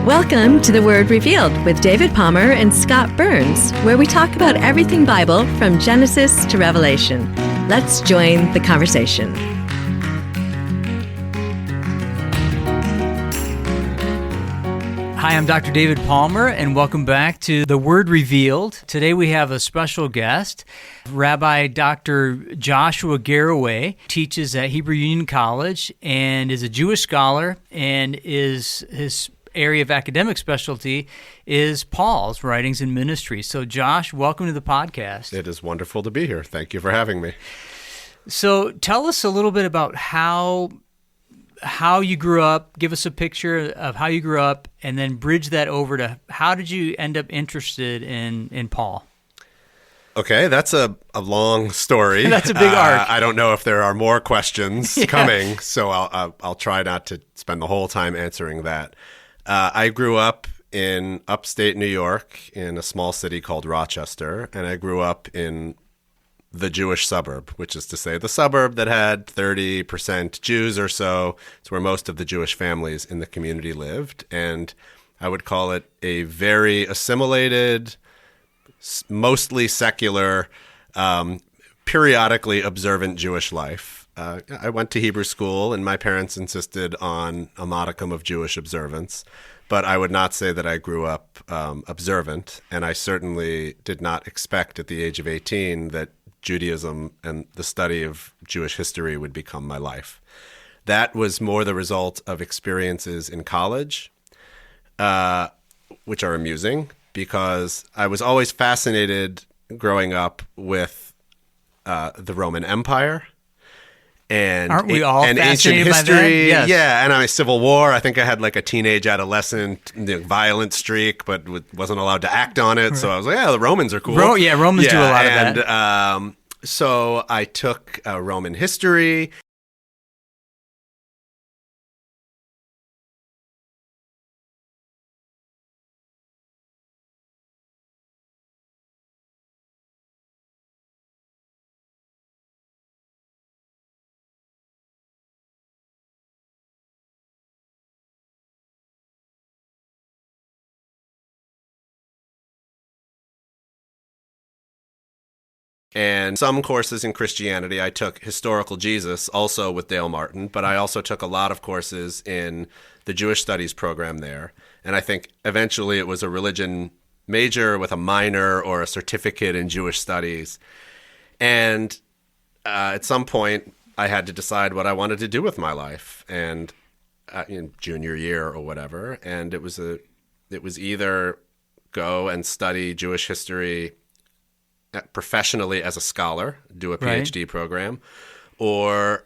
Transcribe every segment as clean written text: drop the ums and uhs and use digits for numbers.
Welcome to The Word Revealed with David Palmer and Scott Burns, where we talk about everything Bible from Genesis to Revelation. Let's join the conversation. Hi, I'm Dr. David Palmer, and welcome back to The Word Revealed. Today we have a special guest. Rabbi Dr. Joshua Garroway teaches at Hebrew Union College and is a Jewish scholar, and his area of academic specialty is Paul's writings and ministry. So Josh, welcome to the podcast. It is wonderful to be here. Thank you for having me. So tell us a little bit about how you grew up. Give us a picture of how you grew up, and then bridge that over to how did you end up interested in Paul? Okay, that's a long story. That's a big arc. I don't know if there are more questions coming, so I'll try not to spend the whole time answering that. I grew up in upstate New York in a small city called Rochester, and I grew up in the Jewish suburb, which is to say the suburb that had 30% Jews or so. It's where most of the Jewish families in the community lived. And I would call it a very assimilated, mostly secular, periodically observant Jewish life. I went to Hebrew school, and my parents insisted on a modicum of Jewish observance. But I would not say that I grew up observant, and I certainly did not expect at the age of 18 that Judaism and the study of Jewish history would become my life. That was more the result of experiences in college, which are amusing because I was always fascinated growing up with the Roman Empire. And aren't we all and fascinated ancient history? by that? Yes. Yeah, and I mean, Civil War. I think I had like a teenage adolescent violent streak, but wasn't allowed to act on it. Right. So I was like, yeah, the Romans are cool. Romans do a lot of that. And so I took Roman history. And some courses in Christianity, I took Historical Jesus, also with Dale Martin, but I also took a lot of courses in the Jewish Studies program there. And I think eventually it was a religion major with a minor or a certificate in Jewish Studies. And at some point, I had to decide what I wanted to do with my life, and in junior year or whatever. And it was either go and study Jewish history professionally as a scholar, do a PhD program, or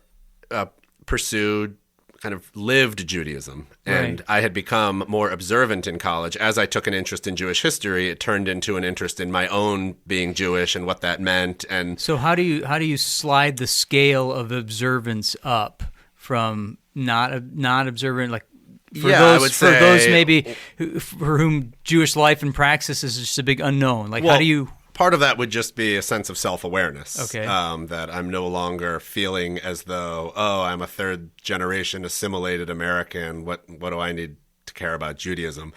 pursue kind of lived Judaism. And I had become more observant in college. As I took an interest in Jewish history, it turned into an interest in my own being Jewish and what that meant. And so how do you slide the scale of observance up from not observant, like for those maybe for whom Jewish life and praxis is just a big unknown? Like, how do you... Part of that would just be a sense of self-awareness, okay. That I'm no longer feeling as though, I'm a third-generation assimilated American. What do I need to care about Judaism?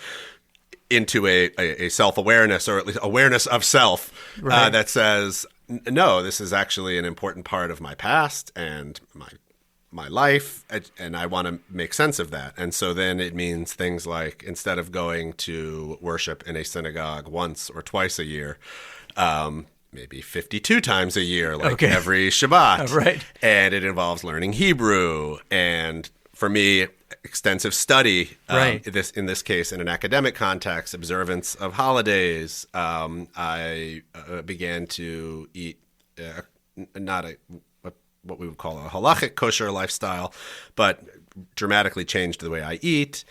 Into a self-awareness, or at least awareness of self, that says, no, this is actually an important part of my past and my life, and I want to make sense of that. And so then it means things like, instead of going to worship in a synagogue once or twice a year, maybe 52 times a year, like every Shabbat. Right. And it involves learning Hebrew. And for me, extensive study, in this case, in an academic context, observance of holidays. I began to eat what we would call a halachic kosher lifestyle, but dramatically changed the way I eat,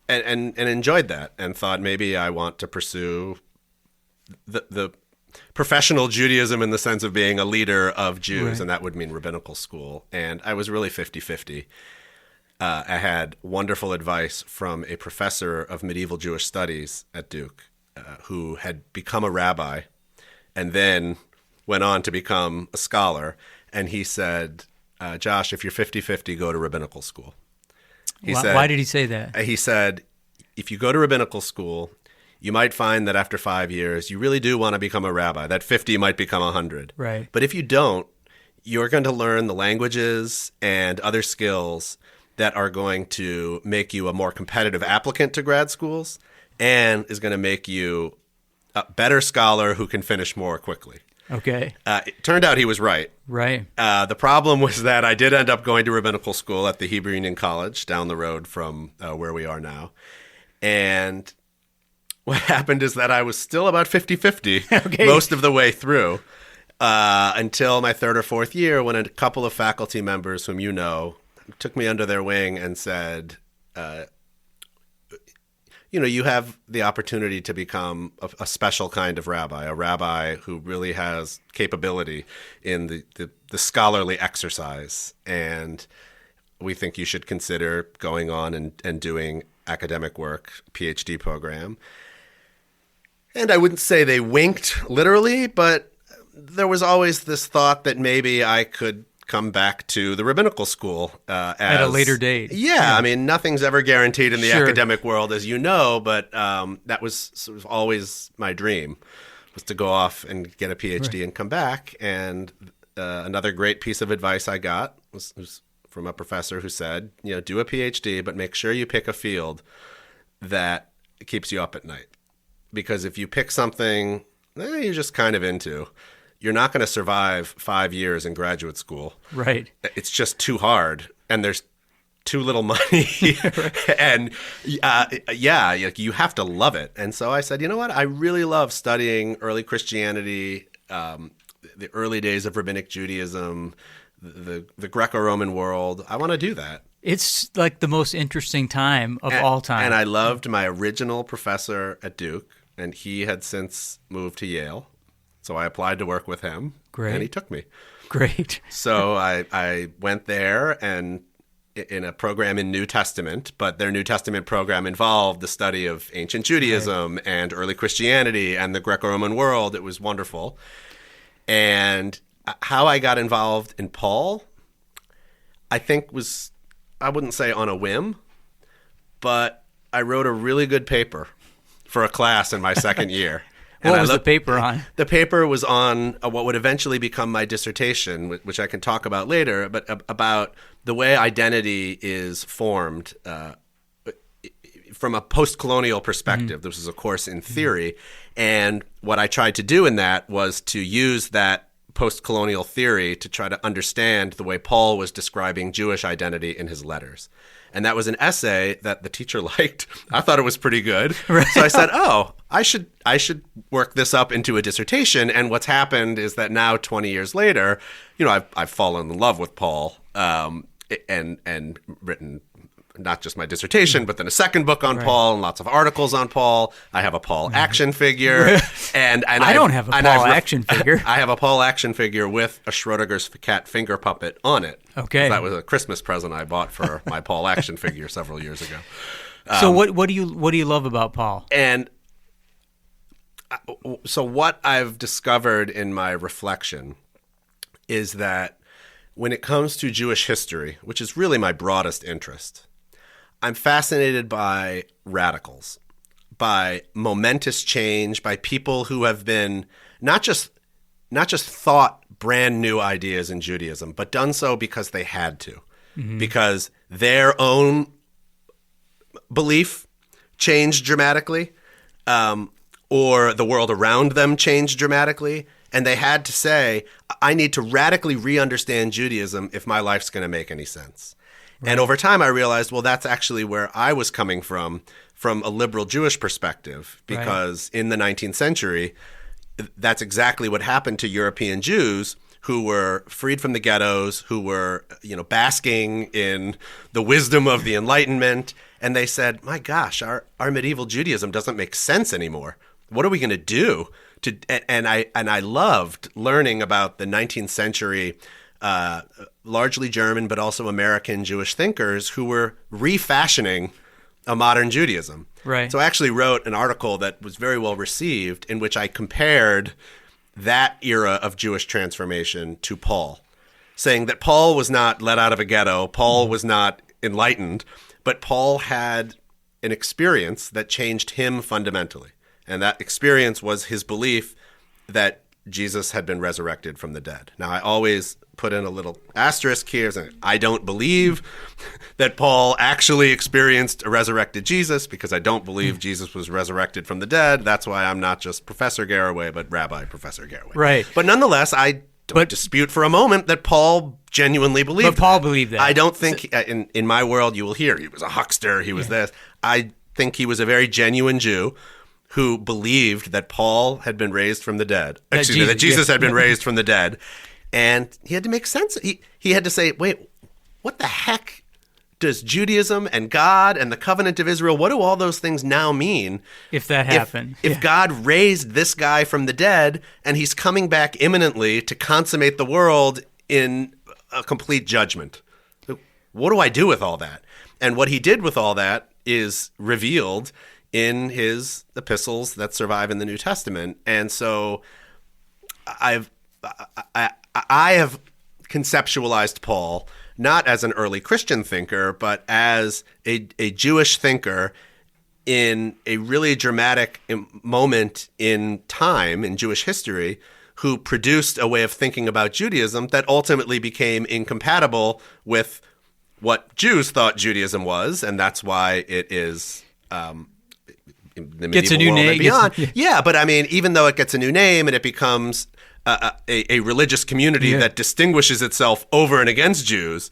and enjoyed that, and thought maybe I want to pursue the professional Judaism in the sense of being a leader of Jews, and that would mean rabbinical school. And I was really 50-50. I had wonderful advice from a professor of medieval Jewish studies at Duke, who had become a rabbi and then went on to become a scholar. And he said, Josh, if you're 50-50, go to rabbinical school. Why did he say that? He said, if you go to rabbinical school, you might find that after 5 years, you really do want to become a rabbi. That 50 might become 100. Right. But if you don't, you're going to learn the languages and other skills that are going to make you a more competitive applicant to grad schools and is going to make you a better scholar who can finish more quickly. Okay. It turned out he was right. Right. The problem was that I did end up going to rabbinical school at the Hebrew Union College down the road from where we are now. And what happened is that I was still about 50-50 most of the way through until my third or fourth year when a couple of faculty members whom you know took me under their wing and said, you have the opportunity to become a special kind of rabbi, a rabbi who really has capability in the scholarly exercise. And we think you should consider going on and doing academic work, PhD program. And I wouldn't say they winked literally, but there was always this thought that maybe I could come back to the rabbinical school at a later date. Yeah, I mean, nothing's ever guaranteed in the Sure. academic world, as you know, but that was sort of always my dream, was to go off and get a PhD and come back. And another great piece of advice I got was from a professor who said, do a PhD, but make sure you pick a field that keeps you up at night. Because if you pick something you're just kind of into, you're not going to survive 5 years in graduate school. Right. It's just too hard, and there's too little money. And you have to love it. And so I said, you know what? I really love studying early Christianity, the early days of rabbinic Judaism, the Greco-Roman world. I want to do that. It's like the most interesting time of all time. And I loved my original professor at Duke, and he had since moved to Yale. So I applied to work with him, Great. And he took me. Great. So I went there and in a program in New Testament, but their New Testament program involved the study of ancient Judaism and early Christianity and the Greco-Roman world. It was wonderful. And how I got involved in Paul, I think was, I wouldn't say on a whim, but I wrote a really good paper for a class in my second year. What was the paper on? The paper was on what would eventually become my dissertation, which I can talk about later, but about the way identity is formed from a post-colonial perspective. This was a course in theory, and what I tried to do in that was to use that post-colonial theory to try to understand the way Paul was describing Jewish identity in his letters. And that was an essay that the teacher liked. I thought it was pretty good. Right. So I said, I should work this up into a dissertation. And what's happened is that now, 20 years later, I've fallen in love with Paul and written not just my dissertation, but then a second book on Paul and lots of articles on Paul. I have a Paul action figure. and I don't have a Paul action figure. I have a Paul action figure with a Schrodinger's cat finger puppet on it. Okay. That was a Christmas present I bought for my Paul action figure several years ago. So what do you love about Paul? And so what I've discovered in my reflection is that when it comes to Jewish history, which is really my broadest interest, I'm fascinated by radicals, by momentous change, by people who have been not just thought brand new ideas in Judaism, but done so because they had to, because their own belief changed dramatically, or the world around them changed dramatically, and they had to say, I need to radically re-understand Judaism if my life's going to make any sense. Right. And over time, I realized, well, that's actually where I was coming from a liberal Jewish perspective, because in the 19th century, that's exactly what happened to European Jews who were freed from the ghettos, who were, basking in the wisdom of the Enlightenment. And they said, my gosh, our medieval Judaism doesn't make sense anymore. What are we going to do? And I loved learning about the 19th century largely German, but also American Jewish thinkers who were refashioning a modern Judaism. Right. So I actually wrote an article that was very well received in which I compared that era of Jewish transformation to Paul, saying that Paul was not let out of a ghetto, Paul was not enlightened, but Paul had an experience that changed him fundamentally. And that experience was his belief that Jesus had been resurrected from the dead. Now, I always put in a little asterisk here saying, I don't believe that Paul actually experienced a resurrected Jesus, because I don't believe Jesus was resurrected from the dead. That's why I'm not just Professor Garroway, but Rabbi Professor Garroway. Right. But nonetheless, I don't dispute for a moment that Paul genuinely believed But Paul believed that. I don't think, in my world, you will hear, he was a huckster, he was this. I think he was a very genuine Jew who believed that Paul had been raised from the dead. That Jesus had been raised from the dead. And he had to make sense. He had to say, wait, what the heck does Judaism and God and the covenant of Israel, what do all those things now mean? If that happened. If God raised this guy from the dead and he's coming back imminently to consummate the world in a complete judgment. What do I do with all that? And what he did with all that is revealed in his epistles that survive in the New Testament. And so I have conceptualized Paul not as an early Christian thinker, but as a Jewish thinker in a really dramatic moment in time in Jewish history, who produced a way of thinking about Judaism that ultimately became incompatible with what Jews thought Judaism was, and that's why it is the gets a medieval new world name and beyond. Yeah, but I mean, even though it gets a new name and it becomes a religious community that distinguishes itself over and against Jews,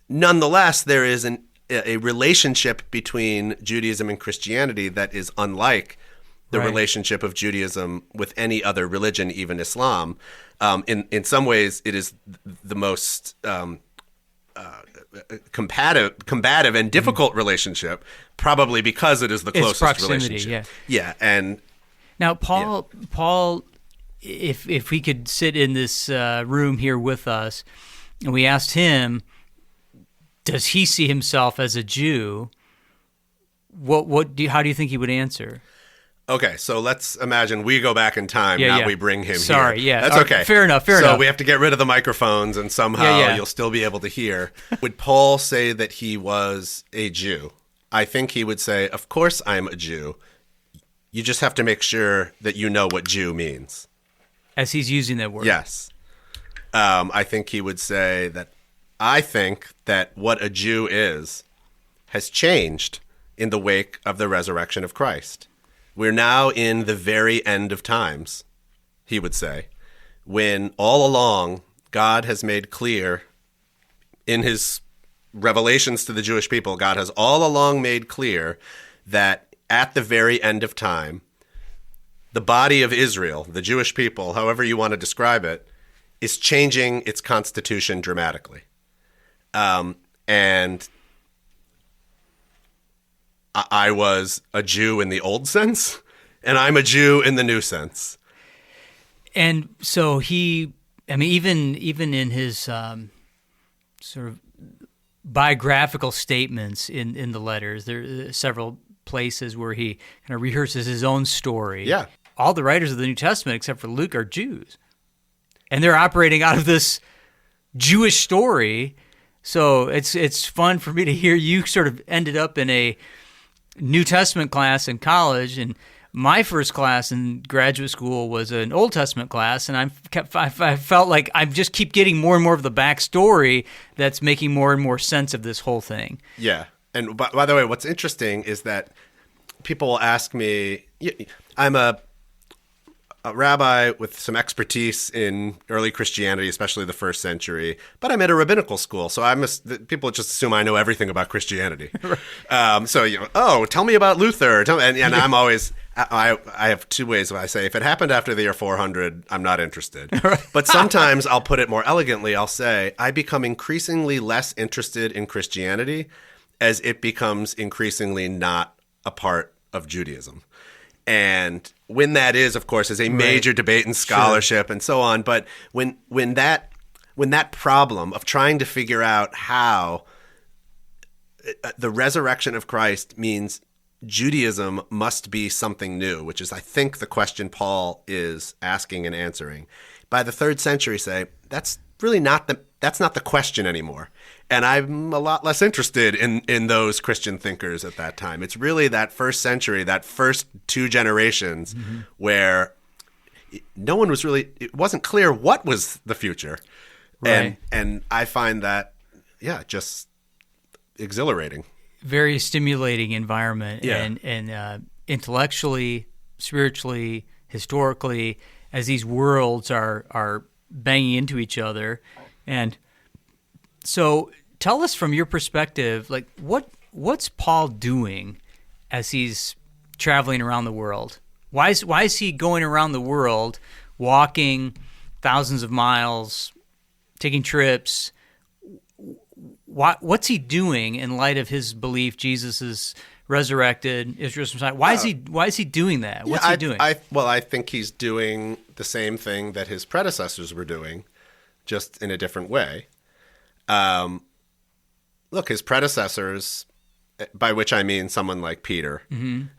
nonetheless, there is a relationship between Judaism and Christianity that is unlike the relationship of Judaism with any other religion, even Islam. In some ways, it is the most combative and difficult relationship, probably because it is the closest relationship. Yeah, and now Paul, if he could sit in this room here with us, and we asked him, does he see himself as a Jew? How do you think he would answer? Okay, so let's imagine we go back in time, we bring him here. That's okay. Fair enough. So we have to get rid of the microphones, and somehow you'll still be able to hear. Would Paul say that he was a Jew? I think he would say, of course I'm a Jew. You just have to make sure that you know what Jew means. As he's using that word. Yes. I think he would say that I think that what a Jew is has changed in the wake of the resurrection of Christ. We're now in the very end of times, he would say, when all along God has made clear in his revelations to the Jewish people, God has all along made clear that at the very end of time, the body of Israel, the Jewish people, however you want to describe it, is changing its constitution dramatically. And I was a Jew in the old sense, and I'm a Jew in the new sense. And so even in his sort of biographical statements in the letters, there are several places where he kind of rehearses his own story. Yeah. All the writers of the New Testament, except for Luke, are Jews. And they're operating out of this Jewish story. So it's fun for me to hear you sort of ended up in a New Testament class in college, and my first class in graduate school was an Old Testament class, and I felt like I just keep getting more and more of the backstory that's making more and more sense of this whole thing. Yeah. And by the way, what's interesting is that people will ask me, I'm a rabbi with some expertise in early Christianity, especially the first century, but I'm at a rabbinical school, so people just assume I know everything about Christianity. So tell me about Luther. And I'm always, I have two ways I say, if it happened after the year 400, I'm not interested. But sometimes I'll put it more elegantly. I'll say, I become increasingly less interested in Christianity as it becomes increasingly not a part of Judaism. And when that is, of course, is a major debate in scholarship and so on. But when that problem of trying to figure out how the resurrection of Christ means Judaism must be something new, which is, I think, the question Paul is asking and answering, by the 3rd century say, that's really not that's not the question anymore. And I'm a lot less interested in those Christian thinkers at that time. It's really that first century, that first 2 generations where no one was really, it wasn't clear what was the future. Right. And I find that, just exhilarating. Very stimulating environment, Yeah. and intellectually, spiritually, historically, as these worlds are banging into each other. And so tell us from your perspective, like what's Paul doing as he's traveling around the world? Why is he going around the world, walking thousands of miles, taking trips? What's he doing in light of his belief Jesus is resurrected, Israel's Messiah? Why is he doing that? What's he doing? I think he's doing the same thing that his predecessors were doing, just in a different way. Look, his predecessors, by which I mean someone like Peter,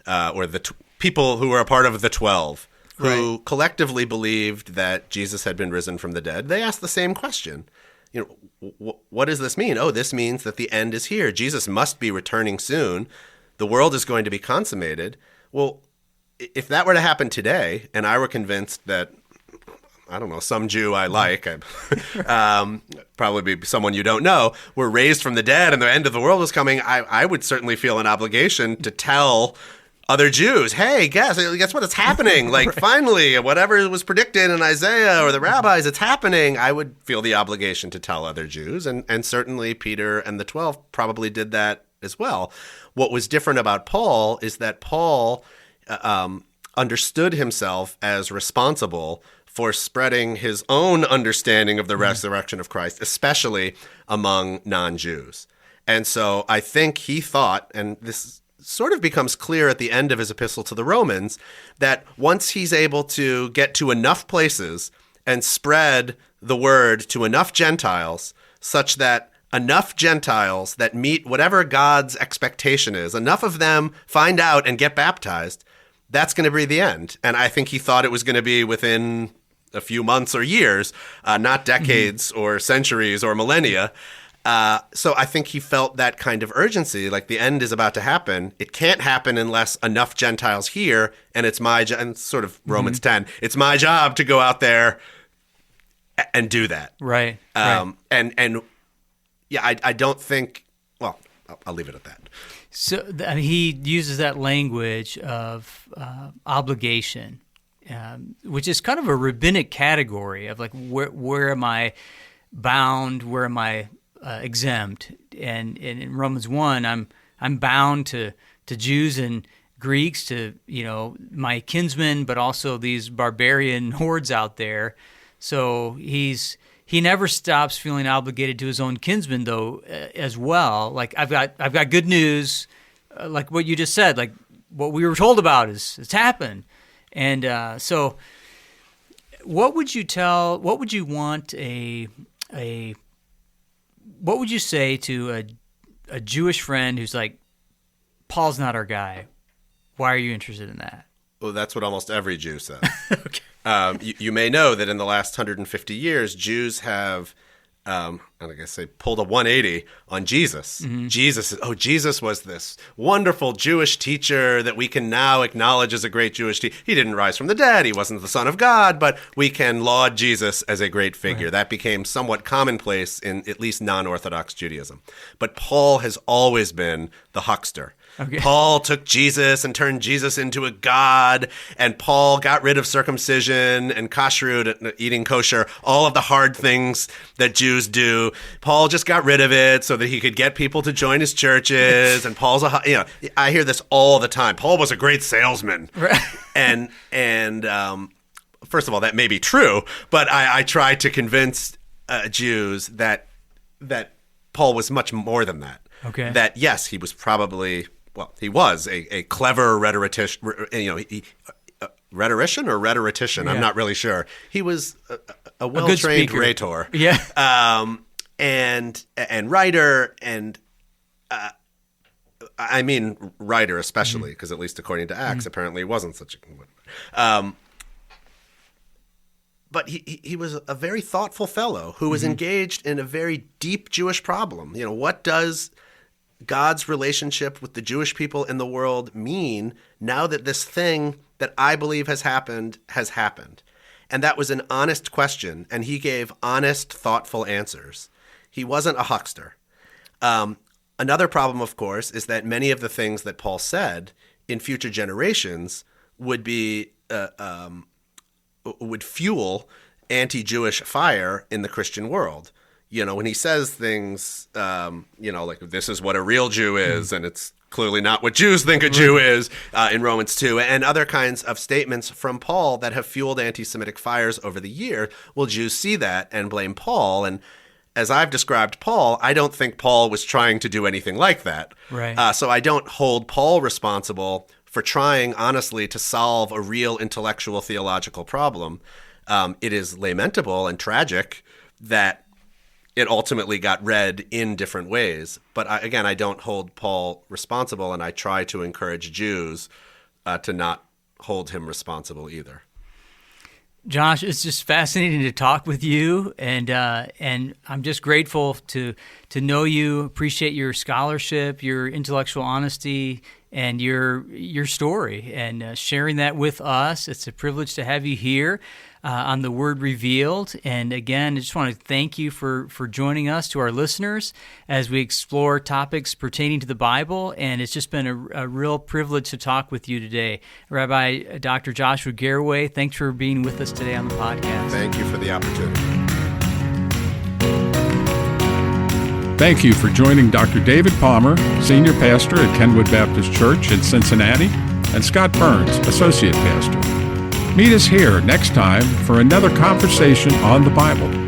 or the people who were a part of the 12, who collectively believed that Jesus had been risen from the dead, they asked the same question. What does this mean? Oh, this means that the end is here. Jesus must be returning soon. The world is going to be consummated. Well, if that were to happen today, and I were convinced that, I don't know, some Jew I like, probably be someone you don't know, were raised from the dead and the end of the world was coming, I would certainly feel an obligation to tell other Jews, hey, guess what? It's happening. Like, finally, whatever was predicted in Isaiah or the rabbis, it's happening. I would feel the obligation to tell other Jews. And certainly Peter and the 12 probably did that as well. What was different about Paul is that Paul understood himself as responsible for spreading his own understanding of the resurrection of Christ, especially among non-Jews. And so I think he thought, and this sort of becomes clear at the end of his epistle to the Romans, that once he's able to get to enough places and spread the word to enough Gentiles, such that enough Gentiles that meet whatever God's expectation is, enough of them find out and get baptized, that's going to be the end. And I think he thought it was going to be within a few months or years, not decades or centuries or millennia. So I think he felt that kind of urgency, like the end is about to happen. It can't happen unless enough Gentiles hear, and it's my job, and sort of Romans 10, it's my job to go out there and do that. Right. And I don't think, well, I'll leave it at that. So he uses that language of obligation, which is kind of a rabbinic category of like, where am I bound? Where am I exempt? And in Romans 1, I'm bound to Jews and Greeks, to my kinsmen, but also these barbarian hordes out there. So he never stops feeling obligated to his own kinsmen, though, as well. Like I've got good news, like what you just said, like what we were told about it's happened. And so, what would you say to a Jewish friend who's like, Paul's not our guy? Why are you interested in that? Well, that's what almost every Jew says. Okay. You may know that in the last 150 years, Jews have, pulled a 180 on Jesus. Mm-hmm. Jesus was this wonderful Jewish teacher that we can now acknowledge as a great Jewish teacher. He didn't rise from the dead. He wasn't the Son of God, but we can laud Jesus as a great figure. Right. That became somewhat commonplace in at least non-Orthodox Judaism. But Paul has always been the huckster. Okay. Paul took Jesus and turned Jesus into a god, and Paul got rid of circumcision and kashrut, eating kosher, all of the hard things that Jews do. Paul just got rid of it so that he could get people to join his churches, and Paul's I hear this all the time. Paul was a great salesman. Right. And first of all, that may be true, but I try to convince Jews that Paul was much more than that. Okay. That, yes, he was probably... Well, he was a clever rhetorician, rhetorician or rhetorician. Yeah. I'm not really sure. He was a well-trained rhetor, and writer, and I mean writer especially, because at least according to Acts, apparently he wasn't such a good one. but he was a very thoughtful fellow who was engaged in a very deep Jewish problem. What does God's relationship with the Jewish people in the world mean now that this thing that I believe has happened has happened? And that was an honest question, and he gave honest, thoughtful answers. He wasn't a huckster. Another problem, of course, is that many of the things that Paul said in future generations would be would fuel anti-Jewish fire in the Christian world. When he says things, like this is what a real Jew is, and it's clearly not what Jews think a Jew is in Romans 2, and other kinds of statements from Paul that have fueled anti-Semitic fires over the year. Well, Jews see that and blame Paul. And as I've described Paul, I don't think Paul was trying to do anything like that. Right. So I don't hold Paul responsible for trying, honestly, to solve a real intellectual theological problem. It is lamentable and tragic that it ultimately got read in different ways. But I don't hold Paul responsible, and I try to encourage Jews to not hold him responsible either. Josh, it's just fascinating to talk with you, and I'm just grateful to know you, appreciate your scholarship, your intellectual honesty, and your story, and sharing that with us. It's a privilege to have you here on The Word Revealed. And again, I just want to thank you for joining us, to our listeners, as we explore topics pertaining to the Bible. And it's just been a real privilege to talk with you today. Rabbi Dr. Joshua Garroway, thanks for being with us today on the podcast. Thank you for the opportunity. Thank you for joining Dr. David Palmer, Senior Pastor at Kenwood Baptist Church in Cincinnati, and Scott Burns, Associate Pastor. Meet us here next time for another conversation on the Bible.